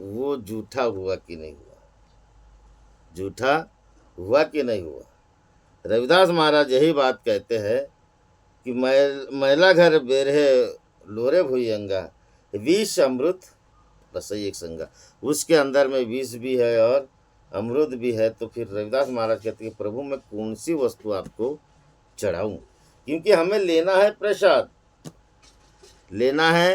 वो झूठा हुआ कि नहीं हुआ, झूठा हुआ कि नहीं हुआ। रविदास महाराज यही बात कहते हैं कि मैला घर बेरहे लोरे भुइयंगा, विष अमृत रसई एक संगा। उसके अंदर में विष भी है और अमृत भी है। तो फिर रविदास महाराज कहते हैं प्रभु मैं कौन सी वस्तु आपको चढ़ाऊं, क्योंकि हमें लेना है प्रसाद, लेना है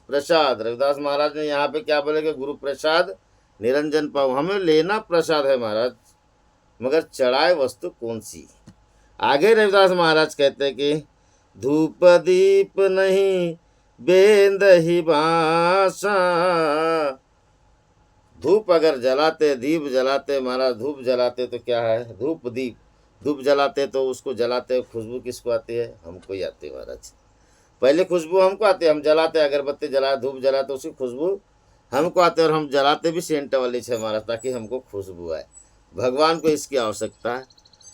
प्रसाद। रविदास महाराज ने यहाँ पे क्या बोले कि गुरु प्रसाद निरंजन पाओ, हमें लेना प्रसाद है महाराज, मगर चढ़ाए वस्तु कौन सी। आगे रविदास महाराज कहते हैं कि धूप दीप नहीं बेंद ही बासा। धूप अगर जलाते, दीप जलाते महाराज, धूप जलाते तो क्या है, धूप दीप, धूप जलाते तो उसको जलाते खुशबू किसको आती है, हमको ही आती है महाराज। पहले खुशबू हमको आती है, हम जलाते अगरबत्ती जलाए, धूप जलाते उसकी खुशबू हमको आते है, और हम जलाते भी सेंट वाली है महाराज, ताकि हमको खुशबू आए। भगवान को इसकी आवश्यकता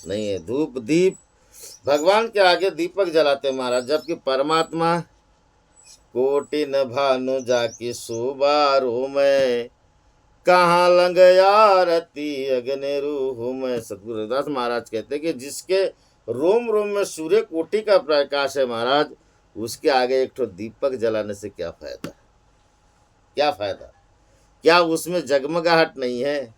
नहीं है। धूप दीप भगवान के आगे दीपक जलाते महाराज, जबकि परमात्मा कोटि न भानु जाकी सुबारो में, कहाँ लंग आरती अग्नि रूह में। सतगुरु रविदास महाराज कहते हैं कि जिसके रोम रोम में सूर्य कोटि का प्रकाश है महाराज, उसके आगे एक ठो दीपक जलाने से क्या फायदा, क्या फायदा, क्या उसमें जगमगाहट नहीं है,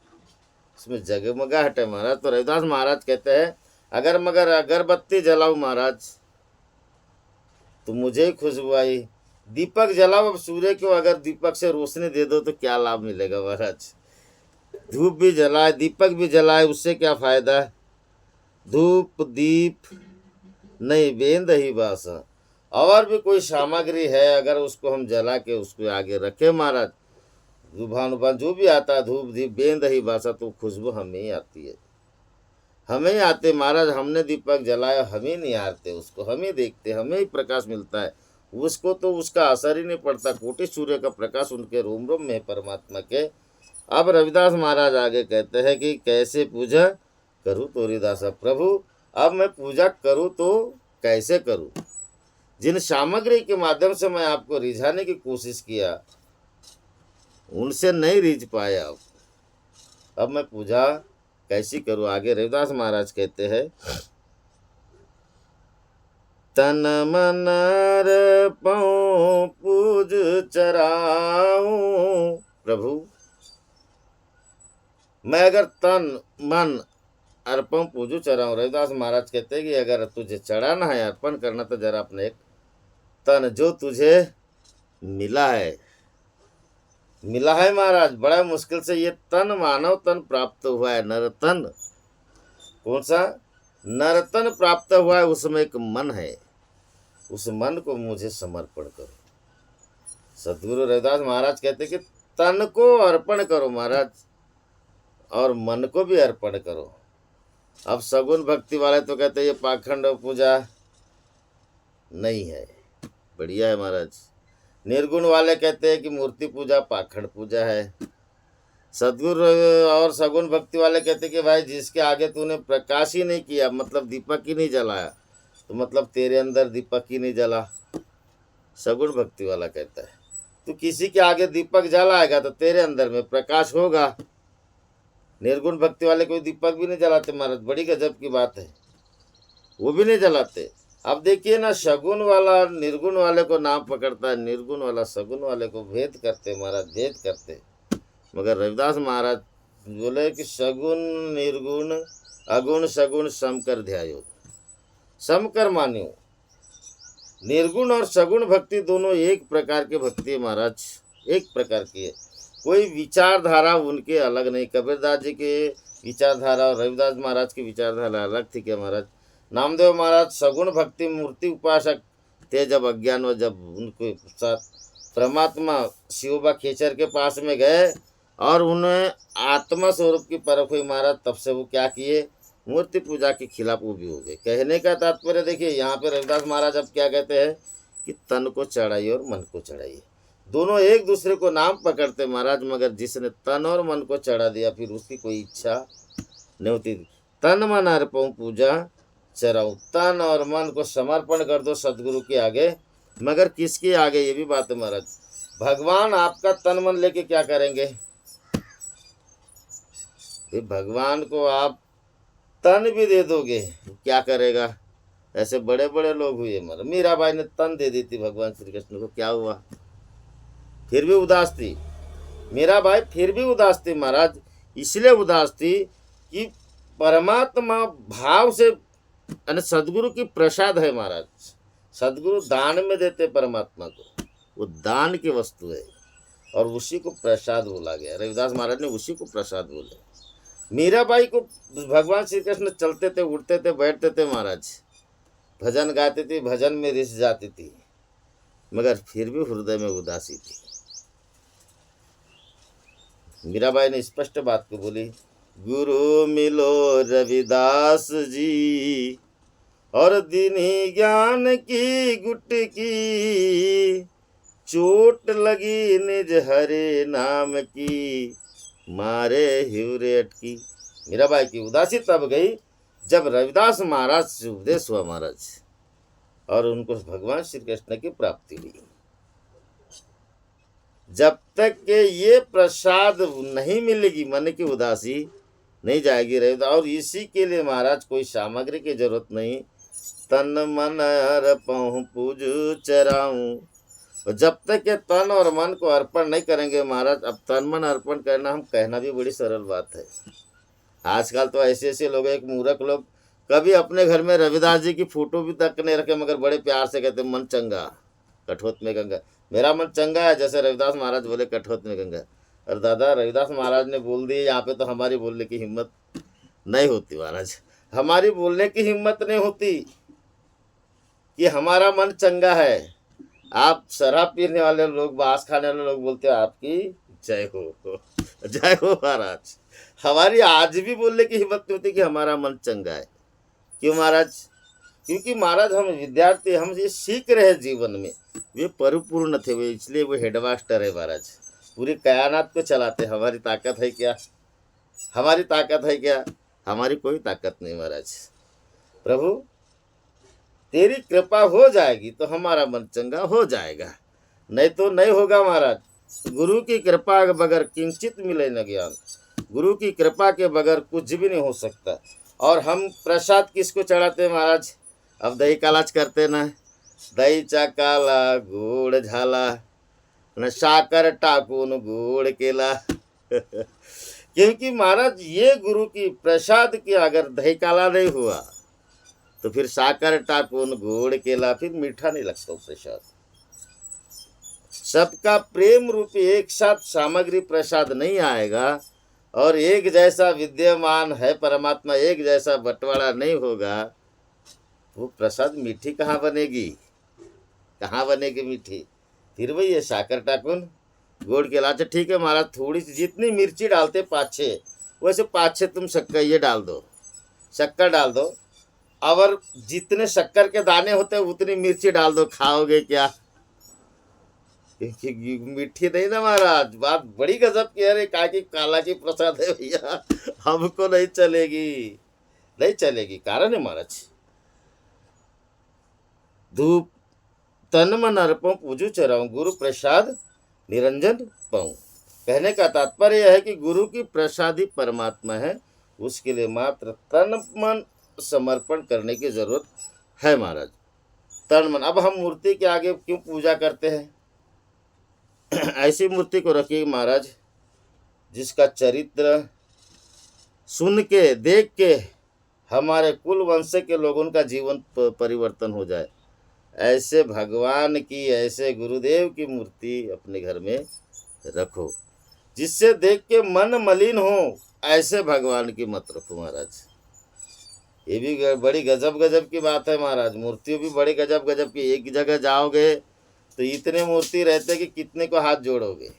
उसमें जगमगाहट है महाराज। तो रविदास महाराज कहते हैं अगर मगर अगरबत्ती जलाऊं महाराज तो मुझे ही खुशबू आई, दीपक जलाओ, अब सूर्य को अगर दीपक से रोशनी दे दो तो क्या लाभ मिलेगा महाराज। धूप भी जलाए दीपक भी जलाए उससे क्या फायदा। धूप दीप नहीं बेंद ही बासा, और भी कोई सामग्री है अगर उसको हम जला के उसको आगे रखे महाराज, भानुभान जो भी आता है, धूप दीप बेंद ही बासा, तो खुशबू हमें ही आती है, हमें ही आते महाराज। हमने दीपक जलाया, हम ही नहीं हारते उसको, हम ही देखते, हमें ही प्रकाश मिलता है, उसको तो उसका असर ही नहीं पड़ता। कोटि सूर्य का प्रकाश उनके रोम रोम में है परमात्मा के। अब रविदास महाराज आगे कहते हैं कि कैसे पूजा करूँ तोरी दासा प्रभु, अब मैं पूजा करूँ तो कैसे करूँ। जिन सामग्री के माध्यम से मैं आपको रिझाने की कोशिश किया उनसे नहीं रिझ पाया, अब मैं पूजा कैसी करूँ। आगे रविदास महाराज कहते हैं तन मन अर्पण पूज चराऊं प्रभु, मैं अगर तन मन अर्पण पूजू चराऊं। रविदास महाराज कहते हैं कि अगर तुझे चढ़ाना है, अर्पण करना, तो जरा अपने एक तन जो तुझे मिला है, मिला है महाराज, बड़ा मुश्किल से ये तन मानव तन प्राप्त हुआ है, नरतन। कौन सा नरतन प्राप्त हुआ है, उसमें एक मन है, उस मन को मुझे समर्पण करो। सतगुरु रविदास महाराज कहते कि तन को अर्पण करो महाराज, और मन को भी अर्पण करो। अब सगुन भक्ति वाले तो कहते हैं ये पाखंड पूजा नहीं है, बढ़िया है महाराज। निर्गुण वाले कहते हैं कि मूर्ति पूजा पाखंड पूजा है। सदगुरु और सगुन भक्ति वाले कहते हैं कि भाई जिसके आगे तूने प्रकाश ही नहीं किया, मतलब दीपक ही नहीं जलाया, तो मतलब तेरे अंदर दीपक ही नहीं जला। सगुण भक्ति वाला कहता है तू किसी के आगे दीपक जलाएगा तो तेरे अंदर में प्रकाश होगा। निर्गुण भक्ति वाले कोई दीपक भी नहीं जलाते महाराज, बड़ी गजब की बात है, वो भी नहीं जलाते। अब देखिए ना, सगुन वाला निर्गुण वाले को नाम पकड़ता है, निर्गुण वाला सगुन वाले को भेद करते महाराज, भेद करते। मगर रविदास महाराज बोले कि सगुन निर्गुण अगुण सगुण समकर ध्यायो, समकर मान्यो। निर्गुण और सगुण भक्ति दोनों एक प्रकार की भक्ति है महाराज, एक प्रकार की है, कोई विचारधारा उनके अलग नहीं। कबीरदास जी के विचारधारा और रविदास महाराज की विचारधारा अलग थी क्या महाराज। नामदेव महाराज सगुण भक्ति मूर्ति उपासक थे, जब अज्ञान व जब उनके साथ परमात्मा शिवबा खेचर के पास में गए और उन्हें आत्मा स्वरूप की परख हुई महाराज, तब से वो क्या किए, मूर्ति पूजा के खिलाफ वो भी हो गए। कहने का तात्पर्य देखिए यहाँ पे रविदास महाराज अब क्या कहते हैं कि तन को चढ़ाइए और मन को चढ़ाइए, दोनों एक दूसरे को नाम पकड़ते महाराज। मगर जिसने तन और मन को चढ़ा दिया फिर उसकी कोई इच्छा नहीं होती। तन मन अर्पण पूजा चराऊं, तन और मन को समर्पण कर दो सदगुरु के आगे, मगर किसके आगे, ये भी बात है महाराज। भगवान आपका तन मन लेके क्या करेंगे, फिर भगवान को आप तन भी दे दोगे क्या करेगा? ऐसे बड़े बड़े लोग हुए मर, मीराबाई ने तन दे दी थी भगवान श्री कृष्ण को, क्या हुआ? फिर भी उदास थी मीराबाई, फिर भी उदास थी महाराज। इसलिए उदास थी कि परमात्मा भाव से, सदगुरु की प्रसाद है महाराज। सदगुरु दान में देते परमात्मा को, वो दान की वस्तु है और उसी को प्रसाद बोला गया। रविदास महाराज ने उसी को प्रसाद बोले। मीराबाई को भगवान श्री कृष्ण चलते थे, उठते थे, बैठते थे महाराज, भजन गाती थी, भजन में रिस जाती थी, मगर फिर भी हृदय में उदासी थी। मीराबाई ने स्पष्ट बात को बोली, गुरु मिलो रविदास जी और दीनी ज्ञान की गुटकी, चोट लगी निज हरे नाम की, मारे हिवरे अटकी। मीराबाई की उदासी तब गई जब रविदास महाराज से उपदेश हुआ महाराज, और उनको भगवान श्री कृष्ण की प्राप्ति हुई। जब तक के ये प्रसाद नहीं मिलेगी, मन की उदासी नहीं जाएगी रविदास। और इसी के लिए महाराज कोई सामग्री की जरूरत नहीं, तन मन अर्पण पूजू चराऊं। जब तक के तन और मन को अर्पण नहीं करेंगे महाराज, अब तन मन अर्पण करना हम कहना भी बड़ी सरल बात है। आजकल तो ऐसे ऐसे लोग, एक मूर्ख लोग कभी अपने घर में रविदास जी की फोटो भी तक नहीं रखे, मगर बड़े प्यार से कहते मन चंगा कठोत में गंगा, मेरा मन चंगा है, जैसे रविदास महाराज बोले कठोत में गंगा। और दादा रविदास महाराज ने बोल दिए, यहाँ पे तो हमारी बोलने की हिम्मत नहीं होती महाराज, हमारी बोलने की हिम्मत नहीं होती कि हमारा मन चंगा है। आप शराब पीने वाले लोग, बांस खाने वाले लोग बोलते हैं आपकी जय हो, जय हो महाराज। हमारी आज भी बोलने की हिम्मत नहीं होती कि हमारा मन चंगा है। क्यों महाराज? क्योंकि महाराज हम विद्यार्थी, हम ये सीख रहे हैं जीवन में, वे परिपूर्ण थे वे, इसलिए वो हेडमास्टर है महाराज, पूरी कायनात को चलाते। हमारी ताकत है क्या? हमारी ताकत है क्या? हमारी कोई ताकत नहीं महाराज। प्रभु तेरी कृपा हो जाएगी तो हमारा मन चंगा हो जाएगा, नहीं तो नहीं होगा महाराज। गुरु की कृपा के बगैर किंचित मिले न ज्ञान, गुरु की कृपा के बगैर कुछ भी नहीं हो सकता। और हम प्रसाद किसको चढ़ाते हैं महाराज? अब दही कालाच करते ना, दही चा काला गोड़ झाला न साकर टाकून गोड़ केला क्योंकि महाराज ये गुरु की प्रसाद की अगर दही काला नहीं हुआ तो फिर साकर टाकून गोड़ केला, फिर मीठा नहीं लगता प्रसाद। सबका प्रेम रूपी एक साथ सामग्री प्रसाद नहीं आएगा, और एक जैसा विद्यमान है परमात्मा, एक जैसा बंटवारा नहीं होगा, वो प्रसाद मीठी कहाँ बनेगी? कहाँ बनेगी मीठी? फिर वही है साकर टाकून गोड़ केला। अच्छा ठीक है महाराज, थोड़ी सी जितनी मिर्ची डालते 5-6, वैसे 5-6 तुम शक्कर ये डाल दो, शक्कर डाल दो, और जितने शक्कर के दाने होते हैं उतनी मिर्ची डाल दो, खाओगे क्या? मीठी नहीं ना महाराज। बात बड़ी गजब की है, का की काला की प्रसाद है भैया, हमको नहीं चलेगी, नहीं चलेगी। कारण है महाराज, धूप तन मन अर्पण पूजू चराऊं, गुरु प्रसाद निरंजन पाऊं। कहने का तात्पर्य यह है कि गुरु की प्रसादी परमात्मा है, उसके लिए मात्र तन मन समर्पण करने की जरूरत है महाराज। तन मन। अब हम मूर्ति के आगे क्यों पूजा करते हैं? ऐसी मूर्ति को रखिए महाराज जिसका चरित्र सुन के, देख के हमारे कुल वंश के लोगों का जीवन परिवर्तन हो जाए। ऐसे भगवान की, ऐसे गुरुदेव की मूर्ति अपने घर में रखो, जिससे देख के मन मलिन हो। ऐसे भगवान की मत रखो महाराज। ये भी बड़ी गजब गजब की बात है महाराज। मूर्तियों भी बड़ी गजब गजब की। एक जगह जाओगे तो इतने मूर्ति रहते कि कितने को हाथ जोड़ोगे,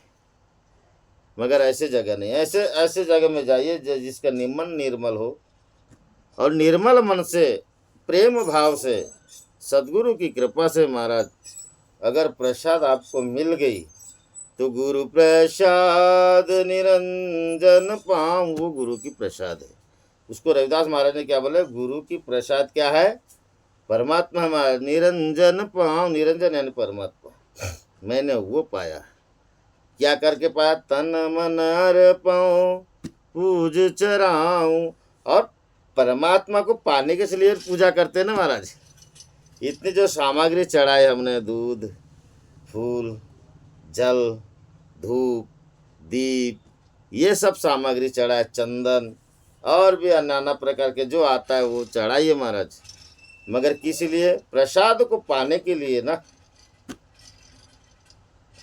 मगर ऐसे जगह नहीं। ऐसे जगह में जाइए जिसका मन निर्मल हो, और निर्मल मन से, प्रेम भाव से, सदगुरु की कृपा से महाराज अगर प्रसाद आपको मिल गई तो गुरु प्रसाद निरंजन पाऊं, वो गुरु की प्रसाद है। उसको रविदास महाराज ने क्या बोले? गुरु की प्रसाद क्या है? परमात्मा हमारा निरंजन पाऊं। निरंजन यानी परमात्मा। मैंने वो पाया। क्या करके पाया? तन मन अर्पण पूज चराऊं। और परमात्मा को पाने के लिए पूजा करते हैं ना महाराज। इतनी जो सामग्री चढ़ाई हमने, दूध, फूल, जल, धूप, दीप, ये सब सामग्री चढ़ाए, चंदन और भी नाना प्रकार के जो आता है वो चढ़ाइए महाराज। मगर किस लिए? प्रसाद को पाने के लिए ना।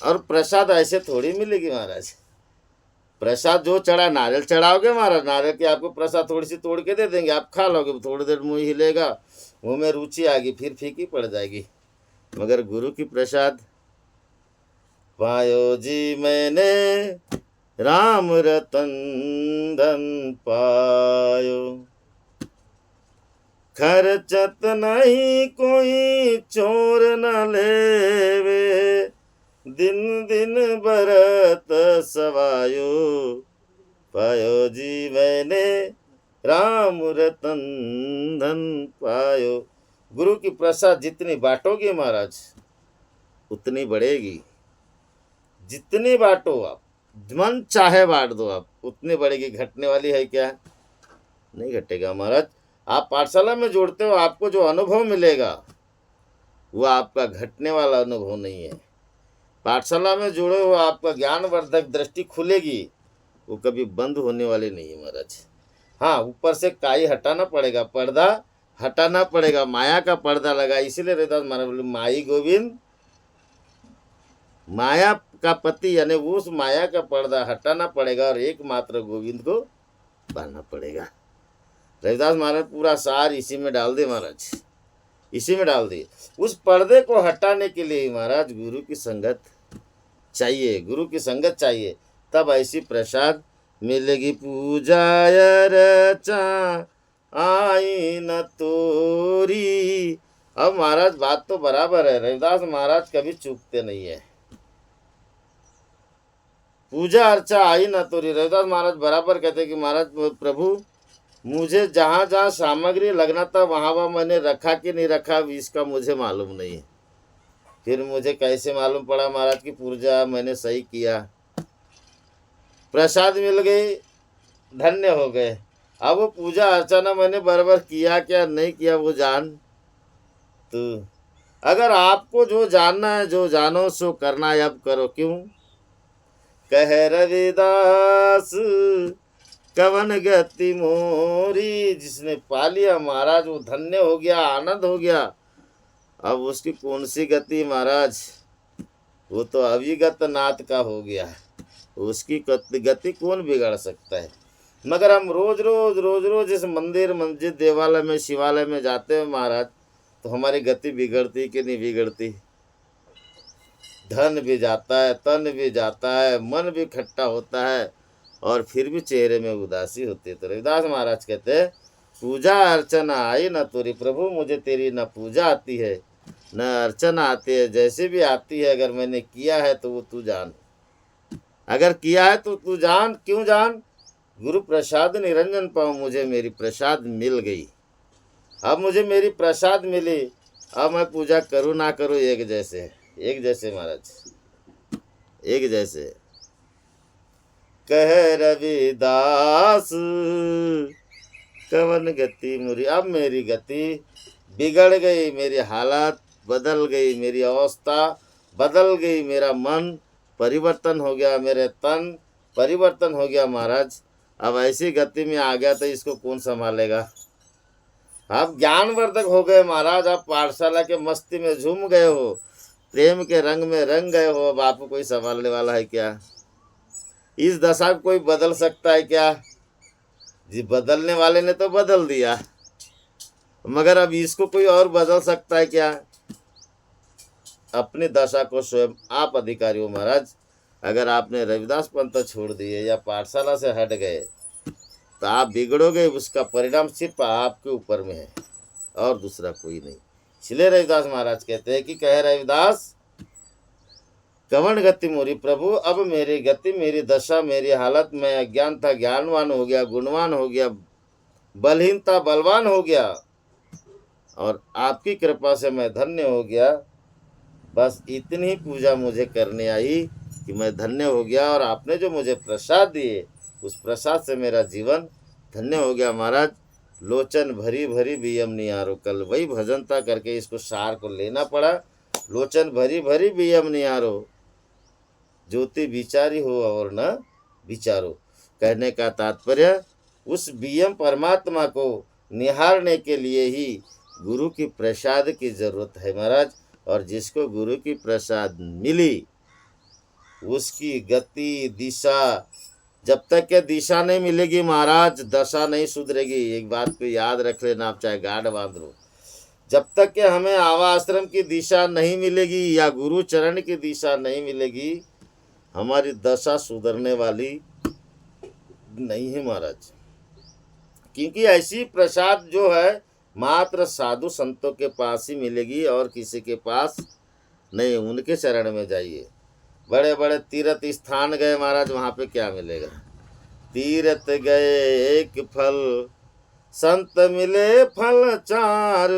और प्रसाद ऐसे थोड़ी मिलेगी महाराज। प्रसाद जो चढ़ा, नारियल चढ़ाओगे महाराज, नारियल की आपको प्रसाद थोड़ी सी तोड़ के दे देंगे, आप खा लोगे, थोड़ी देर मुंह हिलेगा, मुंह में रुचि आ गई, फिर फीकी पड़ जाएगी। मगर गुरु की प्रसाद पायो जी मैंने, राम रतन धन पायो। खर्चत नहीं कोई चोर न लेवे, दिन दिन बरत सवायो। पायो जी मैंने, राम रतन धन पायो। गुरु की प्रसाद जितनी बांटोगे महाराज उतनी बढ़ेगी। जितनी बांटो आप, मन चाहे बांट दो आप, उतनी बढ़ेगी। घटने वाली है क्या? नहीं घटेगा महाराज। आप पाठशाला में जोड़ते हो, आपको जो अनुभव मिलेगा वो आपका घटने वाला अनुभव नहीं है। पाठशाला में जुड़े हो, आपका ज्ञानवर्धक दृष्टि खुलेगी, वो कभी बंद होने वाली नहीं है महाराज। हाँ, ऊपर से काई हटाना पड़ेगा, पर्दा हटाना पड़ेगा, माया का पर्दा लगा। इसीलिए रविदास महाराज बोले माई गोविंद, माया का पति, यानी उस माया का पर्दा हटाना पड़ेगा और एकमात्र गोविंद को पाना पड़ेगा। रविदास महाराज पूरा सार इसी में डाल दे महाराज, इसी में डाल दे। उस पर्दे को हटाने के लिए महाराज गुरु की संगत चाहिए, गुरु की संगत चाहिए, तब ऐसी प्रसाद मिलेगी। पूजाय रचा आई न तोरी। अब महाराज बात तो बराबर है, रविदास महाराज कभी चूकते नहीं है। पूजा अर्चा आई न तोरी, रविदास महाराज बराबर कहते कि महाराज प्रभु मुझे जहाँ जहाँ सामग्री लगना था वहाँ वहाँ मैंने रखा कि नहीं रखा, इसका मुझे मालूम नहीं है। फिर मुझे कैसे मालूम पड़ा महाराज की पूजा मैंने सही किया, प्रसाद मिल गई, धन्य हो गए। अब वो पूजा अर्चना मैंने बराबर किया क्या नहीं किया वो जान तू। अगर आपको जो जानना है, जो जानो सो करना है, अब करो। क्यों? कह रविदास कवन गति मोरी। जिसने पा लिया महाराज वो धन्य हो गया, आनंद हो गया। अब उसकी कौन सी गति महाराज, वो तो अविगत नाथ का हो गया, उसकी गति कौन बिगाड़ सकता है। मगर हम रोज रोज इस मंदिर, मस्जिद, देवालय में, शिवालय में जाते हैं महाराज, तो हमारी गति बिगड़ती कि नहीं बिगड़ती? धन भी जाता है, तन भी जाता है, मन भी खट्टा होता है और फिर भी चेहरे में उदासी होती है। तो रविदास महाराज कहते हैं पूजा अर्चना आई न तोरी। प्रभु मुझे तेरी न पूजा आती है न अर्चना आती है, जैसे भी आती है अगर मैंने किया है तो वो तू जान। अगर किया है तो तू जान। क्यों जान? गुरु प्रसाद निरंजन पाऊँ, मुझे मेरी प्रसाद मिल गई। अब मुझे मेरी प्रसाद मिली, अब मैं पूजा करूँ ना करूँ एक जैसे, एक जैसे महाराज, एक जैसे। कह रविदास कवन गति मुरी। अब मेरी गति बिगड़ गई, मेरी हालत बदल गई, मेरी अवस्था बदल गई, मेरा मन परिवर्तन हो गया, मेरे तन परिवर्तन हो गया महाराज। अब ऐसी गति में आ गया तो इसको कौन संभालेगा? आप ज्ञानवर्धक हो गए महाराज, आप पाठशाला के मस्ती में झूम गए हो, प्रेम के रंग में रंग गए हो। अब आपको कोई संभालने वाला है क्या? इस दशा को कोई बदल सकता है क्या? जी, बदलने वाले ने तो बदल दिया, मगर अब इसको कोई और बदल सकता है क्या? अपनी दशा को स्वयं आप अधिकारी हो महाराज। अगर आपने रविदास पंथ छोड़ दिए या पाठशाला से हट गए तो आप बिगड़ोगे, उसका परिणाम सिर्फ आपके ऊपर में है और दूसरा कोई नहीं। इसलिए रविदास महाराज कहते हैं कि कह रविदास कवन गति मोरी। प्रभु अब मेरी गति, मेरी दशा, मेरी हालत, मैं अज्ञान था ज्ञानवान हो गया, गुणवान हो गया, बलहीन था बलवान हो गया और आपकी कृपा से मैं धन्य हो गया। बस इतनी पूजा मुझे करने आई कि मैं धन्य हो गया और आपने जो मुझे प्रसाद दिए उस प्रसाद से मेरा जीवन धन्य हो गया महाराज। लोचन भरी भरी बियम निहारो, कल वही भजनता करके इसको सार को लेना पड़ा। लोचन भरी भरी बियम निहारो, ज्योति विचारी हो और न विचारो। कहने का तात्पर्य उस बियम परमात्मा को निहारने के लिए ही गुरु की प्रसाद की जरूरत है महाराज। और जिसको गुरु की प्रसाद मिली उसकी गति दिशा, जब तक के दिशा नहीं मिलेगी महाराज दशा नहीं सुधरेगी। एक बात को याद रख लेना, आप चाहे गाढ़ बांध लो, जब तक के हमें आवाश्रम की दिशा नहीं मिलेगी या गुरु चरण की दिशा नहीं मिलेगी, हमारी दशा सुधरने वाली नहीं है महाराज। क्योंकि ऐसी प्रसाद जो है मात्र साधु संतों के पास ही मिलेगी और किसी के पास नहीं। उनके चरण में जाइए। बड़े बड़े तीर्थ स्थान गए महाराज, वहाँ पे क्या मिलेगा? तीर्थ गए एक फल, संत मिले फल चार,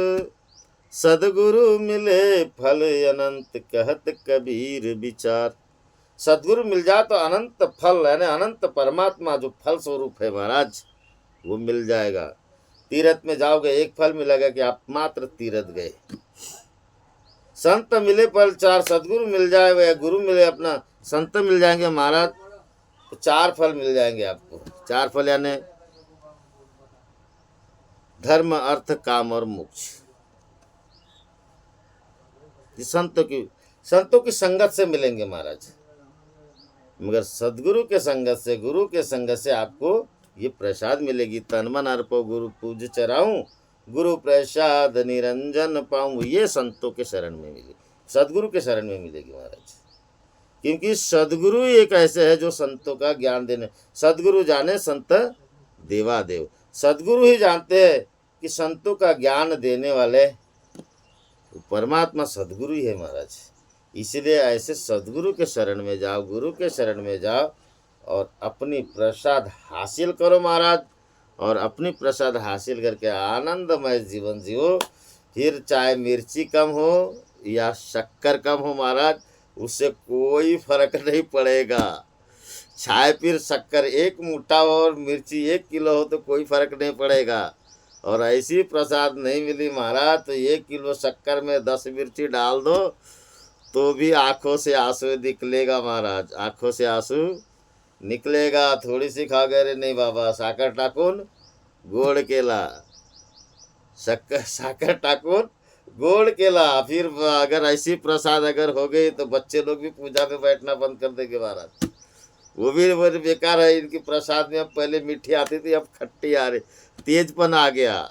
सदगुरु मिले फल अनंत, कहत कबीर विचार। सदगुरु मिल जाए तो अनंत फल यानी अनंत परमात्मा जो फल स्वरूप है महाराज वो मिल जाएगा। तीर्थ में जाओगे एक फल मिलेगा कि आप मात्र तीर्थ गए। संत मिले फल चार, सदगुरु मिल जाएगा या गुरु मिले अपना संत मिल जाएंगे महाराज तो चार फल मिल जाएंगे आपको। चार फल यानी धर्म अर्थ काम और मोक्ष। संतों की संगत से मिलेंगे महाराज, मगर सदगुरु के संगत से गुरु के संगत से आपको ये प्रसाद मिलेगी। तन मन अर्पो गुरु पूज चराऊं, गुरु प्रसाद निरंजन पाऊं। ये संतों के शरण में मिलेगी, सदगुरु के शरण में मिलेगी महाराज। क्योंकि सदगुरु ही एक ऐसे है जो संतों का ज्ञान देने। सदगुरु जाने संत देवादेव, सदगुरु ही जानते हैं कि संतों का ज्ञान देने वाले परमात्मा सदगुरु ही है महाराज। इसलिए ऐसे सदगुरु के शरण में जाओ, गुरु के शरण में जाओ और अपनी प्रसाद हासिल करो महाराज। और अपनी प्रसाद हासिल करके आनंदमय जीवन जियो। फिर चाहे मिर्ची कम हो या शक्कर कम हो महाराज, उससे कोई फर्क नहीं पड़ेगा। चाहे फिर शक्कर एक मुट्ठा हो और मिर्ची 1 किलो हो तो कोई फर्क नहीं पड़ेगा। और ऐसी प्रसाद नहीं मिली महाराज तो 1 किलो शक्कर में 10 मिर्ची डाल दो तो भी आंखों से आंसू निकलेगा महाराज, आंखों से आंसू निकलेगा। थोड़ी सी खा गए, रे नहीं बाबा साकर टाकून गोड़ केला, साकर टाकून गोड़ केला। फिर अगर ऐसी प्रसाद अगर हो गई तो बच्चे लोग भी पूजा में बैठना बंद कर देंगे महाराज। वो भी बेकार है। इनकी प्रसाद में अब पहले मीठी आती थी, अब खट्टी आ रही, तेजपन आ गया।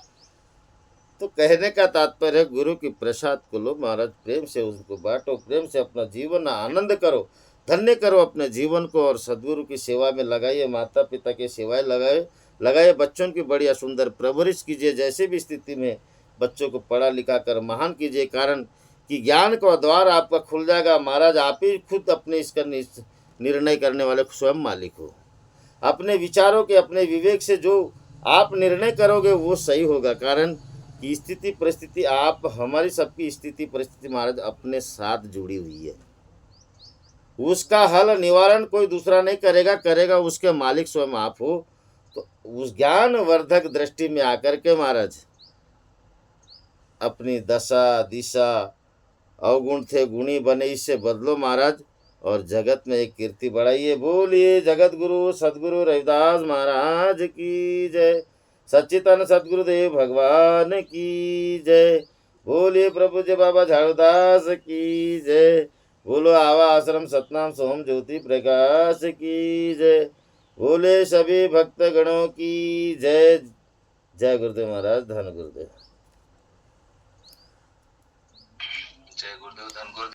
तो कहने का तात्पर्य गुरु की प्रसाद को लो महाराज, प्रेम से उसको बांटो, प्रेम से अपना जीवन आनंद करो, धन्य करो अपने जीवन को। और सदगुरु की सेवा में लगाइए, माता पिता की सेवाएं लगाइए, बच्चों की बढ़िया सुंदर परवरिश कीजिए। जैसे भी स्थिति में बच्चों को पढ़ा लिखा कर महान कीजिए, कारण कि ज्ञान का द्वार आपका खुल जाएगा महाराज। आप ही खुद अपने इसका निर्णय करने वाले स्वयं मालिक हो। अपने विचारों के अपने विवेक से जो आप निर्णय करोगे वो सही होगा। कारण कि स्थिति परिस्थिति आप हमारी सबकी स्थिति परिस्थिति महाराज अपने साथ जुड़ी हुई है। उसका हल निवारण कोई दूसरा नहीं करेगा, करेगा उसके मालिक स्वयं आप हो। तो उस ज्ञान वर्धक दृष्टि में आकर के महाराज अपनी दशा दिशा अवगुण थे गुणी बने इससे बदलो महाराज और जगत में एक कीर्ति बढ़ाइए। बोलिए जगत गुरु सदगुरु रविदास महाराज की जय, सच्चिदानंद सदगुरुदेव भगवान की जय। बोलिए प्रभु जय बाबा झाड़ूदास की जय। बोलो आवा आश्रम सतनाम सोम ज्योति प्रकाश की जय। बोले सभी भक्त गणों की जय। जय गुरुदेव महाराज, धन गुरुदेव।